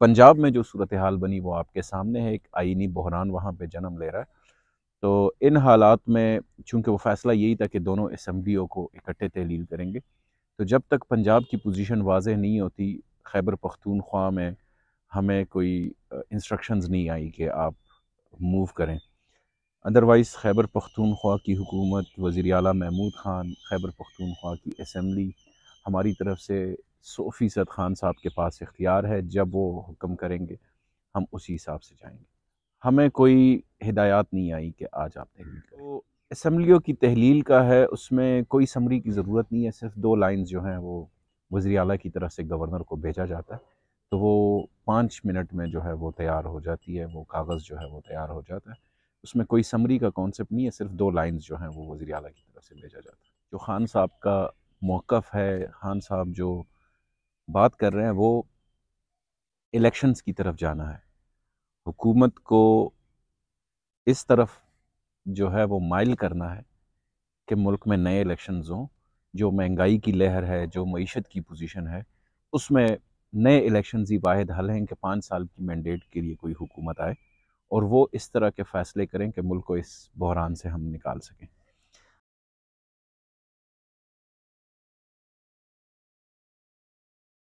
پنجاب میں جو صورتحال بنی وہ آپ کے سامنے ہے، ایک آئینی بحران وہاں پہ جنم لے رہا ہے۔ تو ان حالات میں چونکہ وہ فیصلہ یہی تھا کہ دونوں اسمبلیوں کو اکٹھے تحلیل کریں گے، تو جب تک پنجاب کی پوزیشن واضح نہیں ہوتی، خیبر پختونخوا میں ہمیں کوئی انسٹرکشنز نہیں آئی کہ آپ موو کریں۔ ادروائز خیبر پختونخوا کی حکومت، وزیر اعلیٰ محمود خان، خیبر پختونخوا کی اسمبلی ہماری طرف سے 100% خان صاحب کے پاس اختیار ہے، جب وہ حکم کریں گے ہم اسی حساب سے جائیں گے۔ ہمیں کوئی ہدایات نہیں آئی کہ آج آپ تحلیل کریں۔ تو اسمبلیوں کی تحلیل کا ہے، اس میں کوئی سمری کی ضرورت نہیں ہے، صرف 2 لائنز جو ہیں وہ وزیر اعلیٰ کی طرف سے گورنر کو بھیجا جاتا ہے، تو وہ 5 منٹ میں جو ہے وہ تیار ہو جاتی ہے، وہ کاغذ جو ہے وہ تیار ہو جاتا ہے۔ اس میں کوئی سمری کا کانسیپٹ نہیں ہے، صرف 2 لائنز جو ہیں وہ وزیر اعلیٰ کی طرف سے بھیجا جاتا ہے۔ جو خان صاحب کا موقف ہے، خان صاحب جو بات کر رہے ہیں وہ الیکشنز کی طرف جانا ہے، حکومت کو اس طرف جو ہے وہ مائل کرنا ہے کہ ملک میں نئے الیکشنز ہوں، جو مہنگائی کی لہر ہے، جو معیشت کی پوزیشن ہے، اس میں نئے الیکشنز ہی واحد حل ہیں کہ 5 سال کی مینڈیٹ کے لیے کوئی حکومت آئے اور وہ اس طرح کے فیصلے کریں کہ ملک کو اس بحران سے ہم نکال سکیں۔